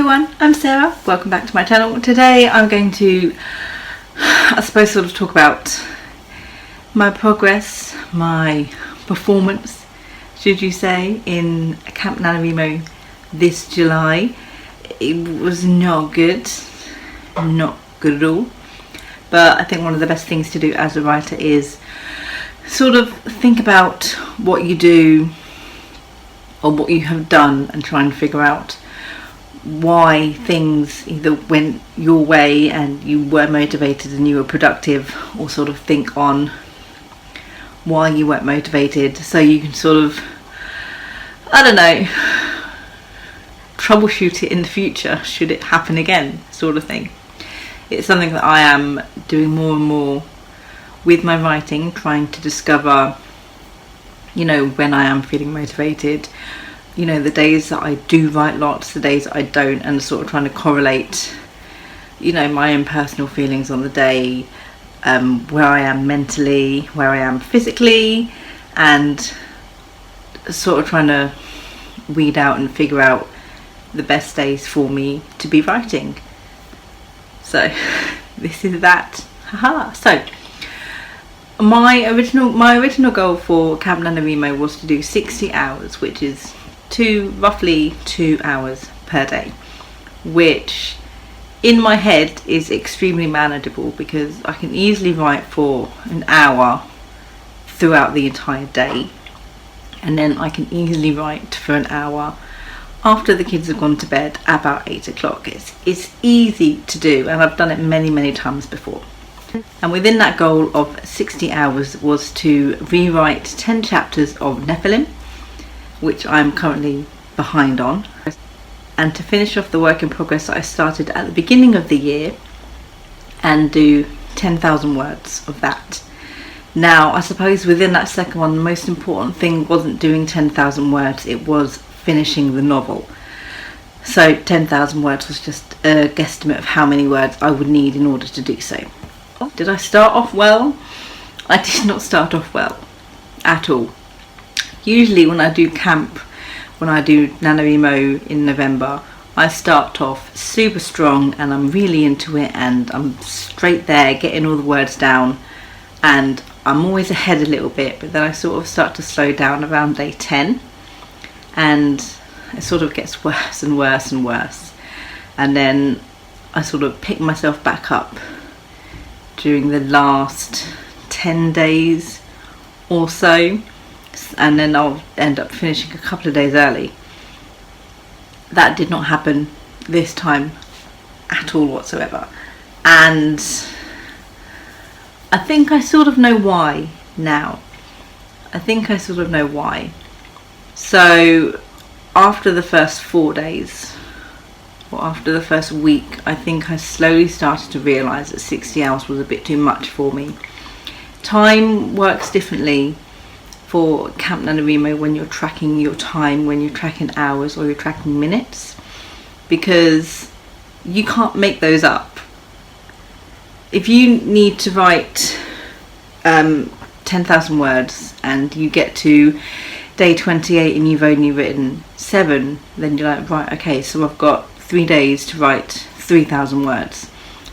everyone, I'm Sarah. Welcome back to my channel. Today I'm going to, I suppose, sort of talk about my progress, my performance, should you say, in Camp NaNoWriMo this July. It was not good at all. But I think one of the best things to do as a writer is sort of think about what you do or what you have done and try and figure out why things either went your way and you were motivated and you were productive, or sort of think on why you weren't motivated, so you can sort of, I don't know, troubleshoot it in the future should it happen again, sort of thing. It's something that I am doing more and more with my writing, trying to discover, you know, when I am feeling motivated, you know, the days that I do write lots, the days that I don't, and sort of trying to correlate, you know, my own personal feelings on the day, where I am mentally, where I am physically, and sort of trying to weed out and figure out the best days for me to be writing. So this is that. Haha. So my original goal for Camp NaNoWriMo was to do 60 hours, which is roughly 2 hours per day, which in my head is extremely manageable because I can easily write for an hour throughout the entire day, and then I can easily write for an hour after the kids have gone to bed about 8 o'clock. It's easy to do, and I've done it many times before. And within that goal of 60 hours was to rewrite 10 chapters of Nephilim, which I'm currently behind on, and to finish off the work in progress that I started at the beginning of the year and do 10,000 words of that. Now, I suppose within that second one, the most important thing wasn't doing 10,000 words, it was finishing the novel. So 10,000 words was just a guesstimate of how many words I would need in order to do so. Did I start off well? I did not start off well at all. Usually when I do NaNoWriMo in November, I start off super strong and I'm really into it and I'm straight there getting all the words down, and I'm always ahead a little bit, but then I sort of start to slow down around day 10 and it sort of gets worse and worse and worse, and then I sort of pick myself back up during the last 10 days or so, and then I'll end up finishing a couple of days early. That did not happen this time at all whatsoever, and I think I sort of know why now. So after the first 4 days, or after the first week, I think I slowly started to realise that 60 hours was a bit too much for me. Time works differently for Camp NaNoWriMo when you're tracking your time, when you're tracking hours or you're tracking minutes, because you can't make those up. If you need to write 10,000 words and you get to day 28 and you've only written 7, then you're like, right, okay, so I've got 3 days to write 3,000 words.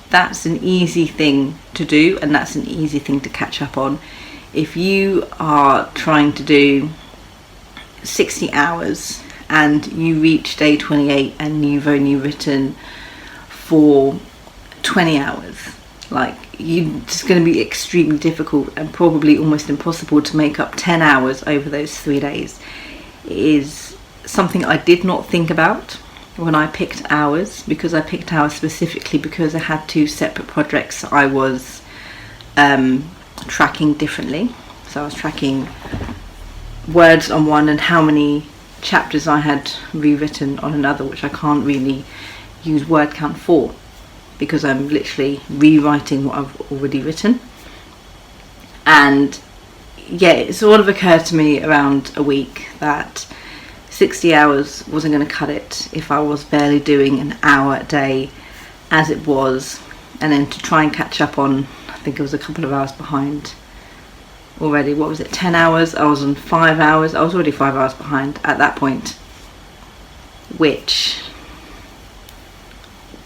That's an easy thing to do, and that's an easy thing to catch up on. If you are trying to do 60 hours and you reach day 28 and you've only written for 20 hours, like, it's going to be extremely difficult and probably almost impossible to make up 10 hours over those 3 days. It is something I did not think about when I picked hours, because I picked hours specifically because I had 2 separate projects I was tracking differently. So I was tracking words on one and how many chapters I had rewritten on another, which I can't really use word count for because I'm literally rewriting what I've already written. And yeah, it sort of occurred to me around a week that 60 hours wasn't going to cut it if I was barely doing an hour a day as it was, and then to try and catch up on, I think it was a couple of hours behind already. What was it, 10 hours? I was on 5 hours. I was already 5 hours behind at that point, which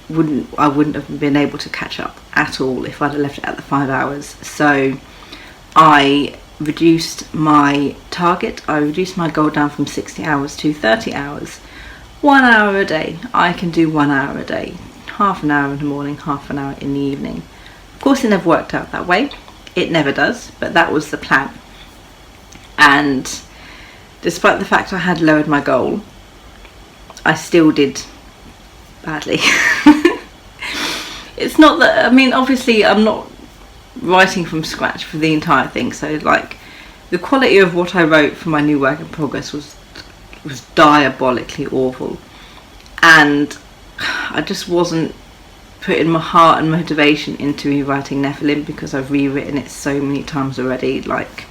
I wouldn't have been able to catch up at all if I'd have left it at the 5 hours. So I reduced my target. I reduced my goal down from 60 hours to 30 hours. 1 hour a day. I can do 1 hour a day. Half an hour in the morning, half an hour in the evening. Of course, it never worked out that way. It never does, but that was the plan. And despite the fact I had lowered my goal, I still did badly. It's not that, I mean, obviously I'm not writing from scratch for the entire thing, so like the quality of what I wrote for my new work in progress was diabolically awful, and I just wasn't putting my heart and motivation into rewriting Nephilim because I've rewritten it so many times already. Like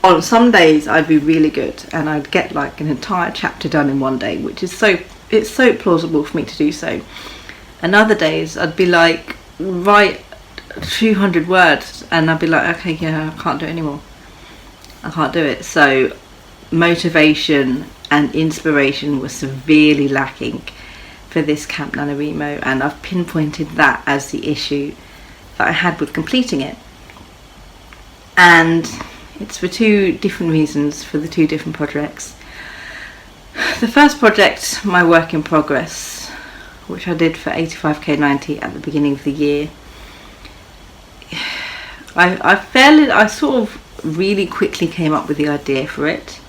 on some days I'd be really good and I'd get like an entire chapter done in one day, which is it's so plausible for me to do so. And other days I'd be like, write 200 words, and I'd be like, okay, yeah, I can't do it anymore. I can't do it. So motivation and inspiration was severely lacking for this Camp NaNoWriMo, and I've pinpointed that as the issue that I had with completing it. And it's for two different reasons for the two different projects. The first project, my work in progress, which I did for 85K90 at the beginning of the year, I sort of really quickly came up with the idea for it,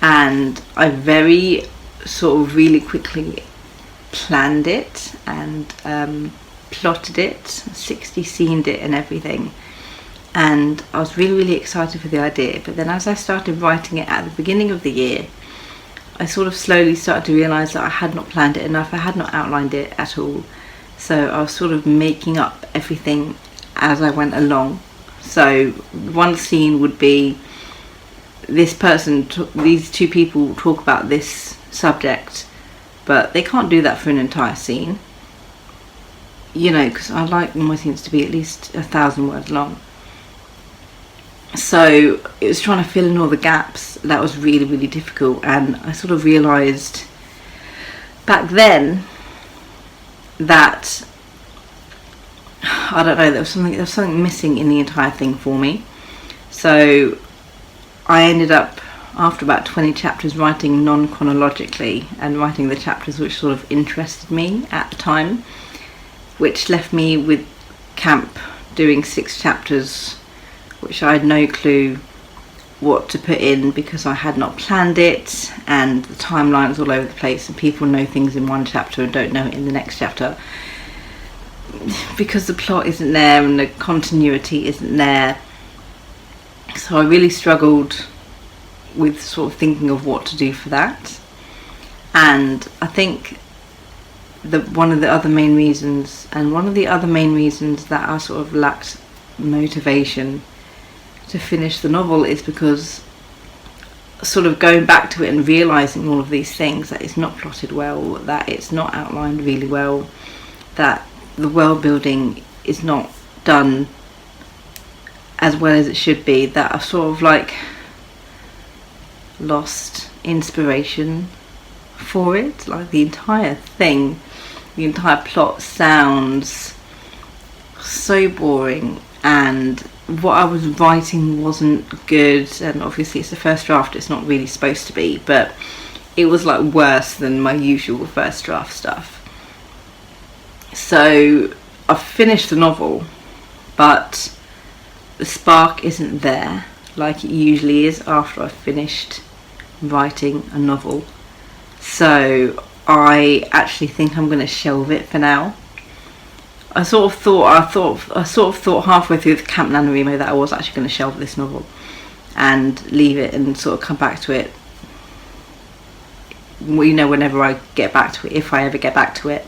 and I very sort of really quickly planned it and plotted it, 60 scened it and everything, and I was really excited for the idea. But then as I started writing it at the beginning of the year, I sort of slowly started to realise that I had not planned it enough, I had not outlined it at all, so I was sort of making up everything as I went along. So one scene would be this person, these two people talk about this subject, but they can't do that for an entire scene, you know, because I like my scenes to be at least 1,000 words long. So it was trying to fill in all the gaps. That was really difficult, and I sort of realised back then that, I don't know, there was something missing in the entire thing for me. So I ended up, after about 20 chapters, writing non-chronologically and writing the chapters which sort of interested me at the time, which left me with Camp doing 6 chapters which I had no clue what to put in because I had not planned it, and the timeline was all over the place, and people know things in one chapter and don't know it in the next chapter because the plot isn't there and the continuity isn't there. So I really struggled with sort of thinking of what to do for that. And I think one of the other main reasons that I sort of lacked motivation to finish the novel is because sort of going back to it and realising all of these things, that it's not plotted well, that it's not outlined really well, that the world building is not done as well as it should be, that I've sort of like lost inspiration for it. Like the entire thing, the entire plot sounds so boring, and what I was writing wasn't good, and obviously it's the first draft, it's not really supposed to be, but it was like worse than my usual first draft stuff. So I've finished the novel, but the spark isn't there like it usually is after I've finished writing a novel. So I actually think I'm going to shelve it for now. I sort of thought halfway through the Camp NaNoWriMo that I was actually going to shelve this novel and leave it and sort of come back to it, you know, whenever I get back to it, if I ever get back to it.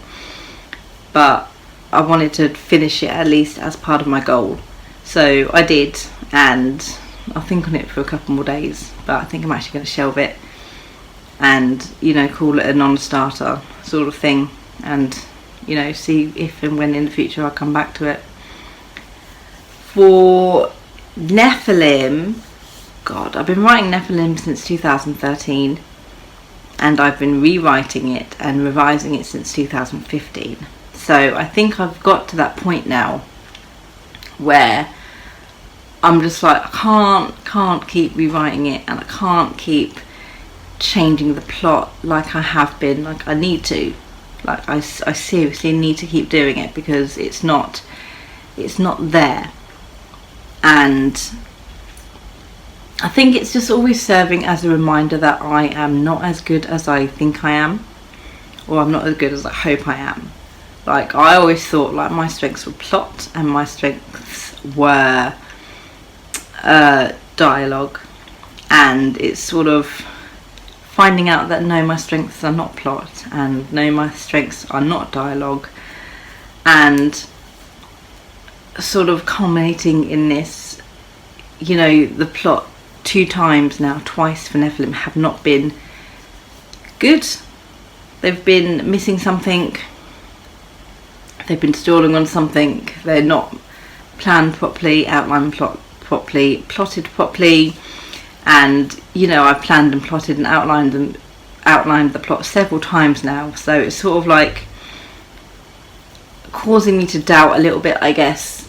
But I wanted to finish it at least as part of my goal, so I did, and I'll think on it for a couple more days, but I think I'm actually going to shelve it and, you know, call it a non-starter sort of thing, and, you know, see if and when in the future I'll come back to it. For Nephilim, God, I've been writing Nephilim since 2013, and I've been rewriting it and revising it since 2015. So I think I've got to that point now where I'm just like, I can't keep rewriting it, and I can't keep changing the plot like I have been. Like, I need to, like, I seriously need to keep doing it, because it's not there. And I think it's just always serving as a reminder that I am not as good as I think I am, or I'm not as good as I hope I am. Like, I always thought, like, my strengths were plot and my strengths were dialogue, and it's sort of finding out that no, my strengths are not plot, and no, my strengths are not dialogue, and sort of culminating in this, you know, the plot 2 times now, twice for Nephilim, have not been good. They've been missing something, they've been stalling on something, they're not planned properly, outlined properly, plotted properly. And, you know, I've planned and plotted and outlined the plot several times now, so it's sort of like causing me to doubt a little bit, I guess,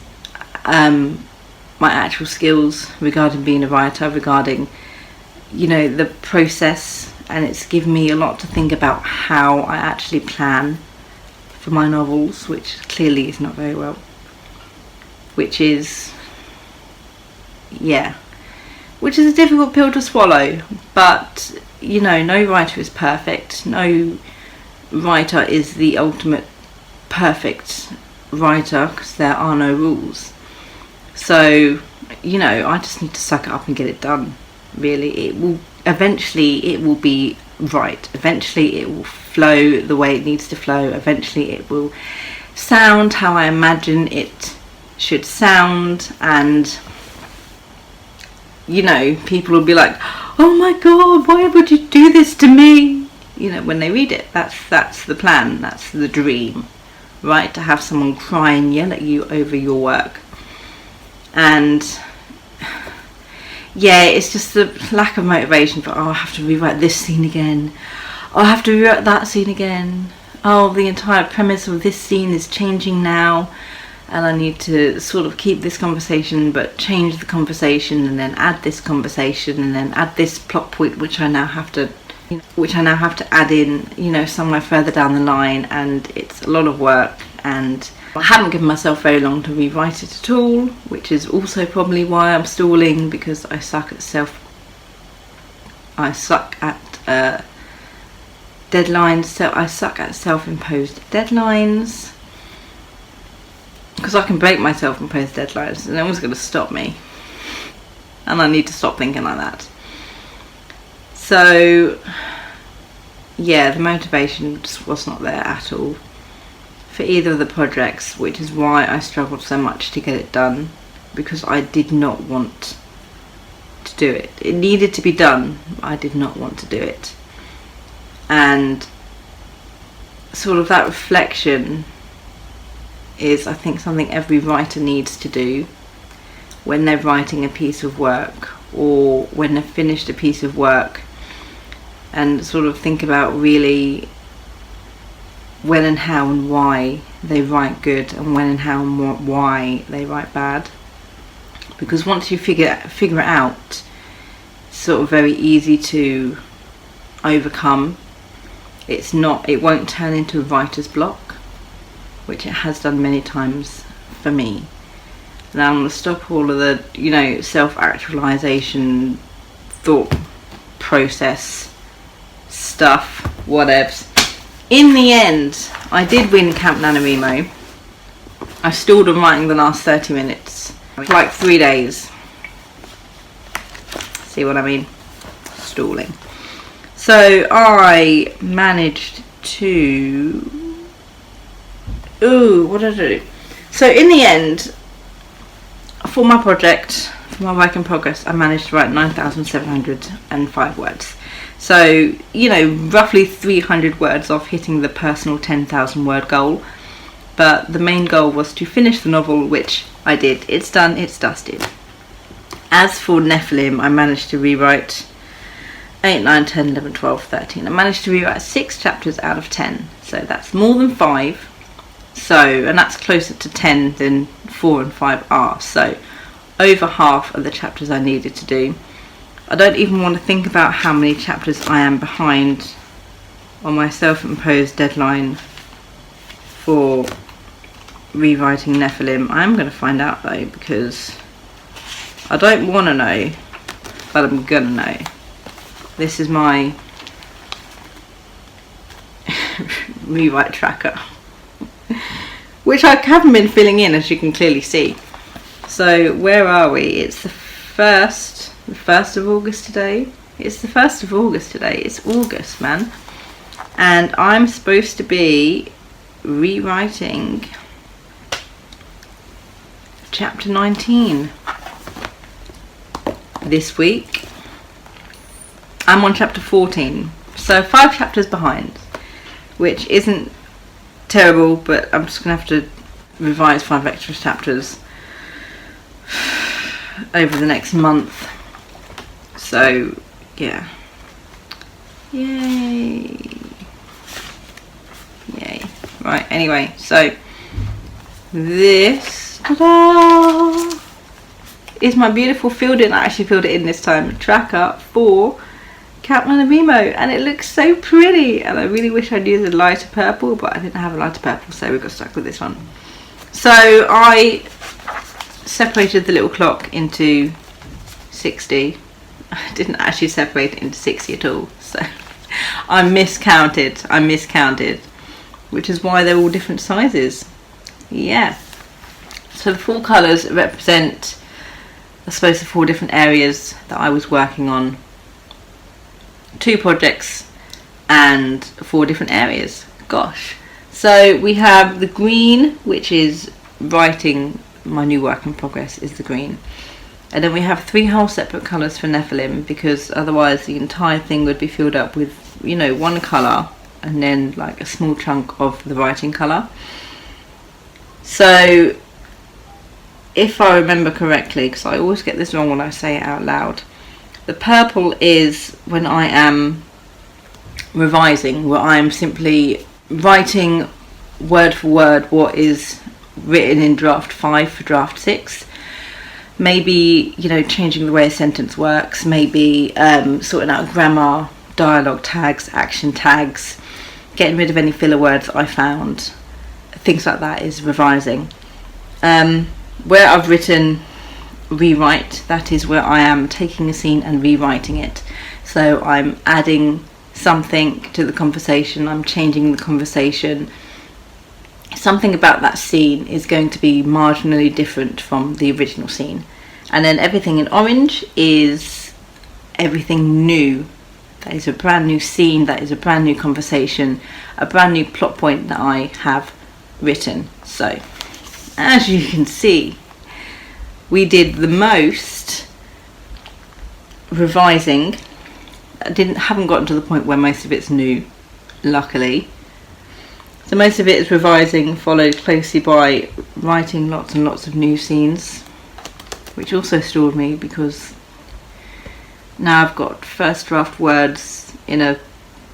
my actual skills regarding being a writer, regarding, you know, the process. And it's given me a lot to think about how I actually plan for my novels, which clearly is not very well, which is, yeah, which is a difficult pill to swallow. But, you know, no writer is perfect. No writer is the ultimate perfect writer, because there are no rules. So, you know, I just need to suck it up and get it done. Really, it will be right. Eventually it will flow the way it needs to flow. Eventually it will sound how I imagine it should sound, and, you know, people will be like, oh my god, why would you do this to me? You know, when they read it, that's the plan, that's the dream, right? To have someone cry and yell at you over your work. And yeah, it's just the lack of motivation for, oh, I have to rewrite this scene again, oh, I have to rewrite that scene again, oh, the entire premise of this scene is changing now, and I need to sort of keep this conversation but change the conversation, and then add this conversation, and then add this plot point which I now have to add in, you know, somewhere further down the line. And it's a lot of work, and I haven't given myself very long to rewrite it at all, which is also probably why I'm stalling, because I suck at deadlines. So I suck at self-imposed deadlines, because I can break my self-imposed deadlines and no one's going to stop me, and I need to stop thinking like that. So yeah, the motivation just was not there at all for either of the projects, which is why I struggled so much to get it done, because I did not want to do it. It needed to be done, I did not want to do it. And sort of that reflection is, I think, something every writer needs to do when they're writing a piece of work, or when they've finished a piece of work, and sort of think about really when and how and why they write good, and when and how and why they write bad. Because once you figure it out, it's sort of very easy to overcome. It won't turn into a writer's block, which it has done many times for me. Now I'm going to stop all of the, you know, self-actualization, thought process stuff, whatevs. In the end, I did win Camp NaNoWriMo. I stalled on writing the last 30 minutes for like 3 days. See what I mean? Stalling. So I managed to... Ooh, what did I do? So in the end, for my project, for my work in progress, I managed to write 9,705 words. So, you know, roughly 300 words off hitting the personal 10,000 word goal. But the main goal was to finish the novel, which I did. It's done, it's dusted. As for Nephilim, I managed to rewrite 8, 9, 10, 11, 12, 13. I managed to rewrite 6 chapters out of 10. So that's more than 5. So, and that's closer to 10 than 4 and 5 are. So over half of the chapters I needed to do. I don't even want to think about how many chapters I am behind on my self-imposed deadline for rewriting Nephilim. I am going to find out though, because I don't want to know, but I'm going to know. This is my rewrite tracker, which I haven't been filling in, as you can clearly see. So where are we? It's the 1st of August today. It's the 1st of August today. It's August, man. And I'm supposed to be rewriting chapter 19 this week. I'm on chapter 14, so 5 chapters behind, which isn't terrible, but I'm just going to have to revise 5 extra chapters over the next month. So yeah, yay. Right, anyway, so this, ta-da, is my beautiful filled in, I actually filled it in this time, tracker for Camp NaNoWriMo, and it looks so pretty, and I really wish I'd used a lighter purple, but I didn't have a lighter purple, so we got stuck with this one. So I separated the little clock into 60. I didn't actually separate it into 60 at all, so I miscounted, which is why they're all different sizes. Yeah, so the 4 colours represent, I suppose, the 4 different areas that I was working on. 2 projects and 4 different areas. Gosh. So we have the green, which is writing, my new work in progress is the green. And then we have 3 whole separate colours for Nephilim, because otherwise the entire thing would be filled up with, you know, 1 colour and then like a small chunk of the writing colour. So if I remember correctly, because I always get this wrong when I say it out loud, the purple is when I am revising, where I am simply writing word for word what is written in draft 5 for draft 6. Maybe, you know, changing the way a sentence works, maybe sorting out grammar, dialogue tags, action tags, getting rid of any filler words I found. Things like that is revising. Where I've written rewrite, that is where I am taking a scene and rewriting it. So I'm adding something to the conversation, I'm changing the conversation. Something about that scene is going to be marginally different from the original scene. And then everything in orange is everything new. That is a brand new scene, that is a brand new conversation, a brand new plot point that I have written. So as you can see, we did the most revising. I haven't gotten to the point where most of it's new, luckily. So most of it is revising, followed closely by writing lots and lots of new scenes, which also stalled me because now I've got first draft words in a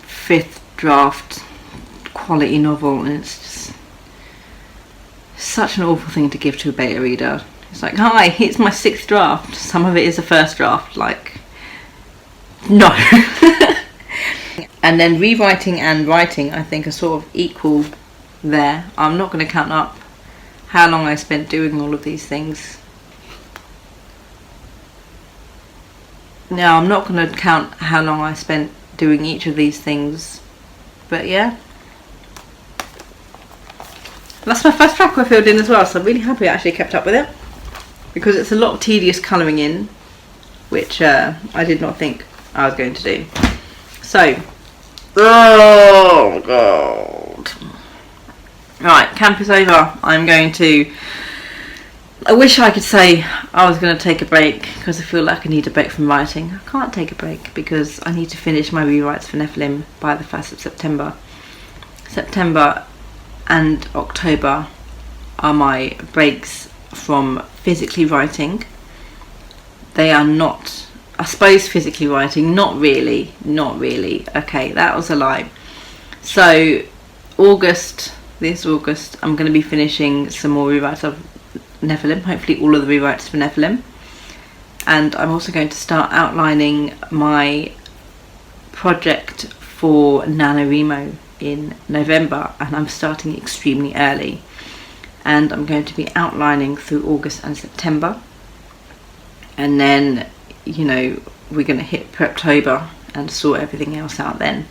5th draft quality novel, and it's just such an awful thing to give to a beta reader. It's like, hi, it's my 6th draft. Some of it is a first draft. Like, no. And then rewriting and writing, I think, are sort of equal there. I'm not going to count up how long I spent doing all of these things. No, I'm not going to count how long I spent doing each of these things. But yeah. That's my first track I filled in as well, so I'm really happy I actually kept up with it, because it's a lot of tedious colouring in, which I did not think I was going to do. So, oh god. Right, camp is over. I'm going to, I wish I could say I was going to take a break, because I feel like I need a break from writing. I can't take a break because I need to finish my rewrites for Nephilim by the 1st of September. September and October are my breaks from physically writing. They are not I suppose physically writing, not really. Okay, that was a lie. So this August, I'm going to be finishing some more rewrites of Nephilim, hopefully all of the rewrites for Nephilim. And I'm also going to start outlining my project for NaNoWriMo in November, and I'm starting extremely early. And I'm going to be outlining through August and September. And then, you know, we're going to hit Preptober and sort everything else out then.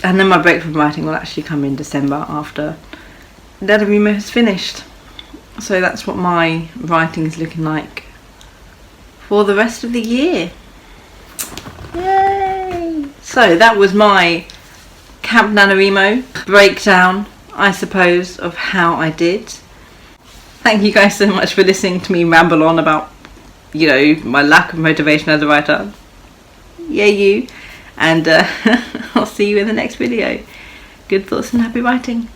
And then my break from writing will actually come in December after NaNoWriMo has finished. So that's what my writing is looking like for the rest of the year. Yay! So that was my Camp NaNoWriMo breakdown, I suppose, of how I did. Thank you guys so much for listening to me ramble on about, you know, my lack of motivation as a writer. Yeah, you. And I'll see you in the next video. Good thoughts and happy writing.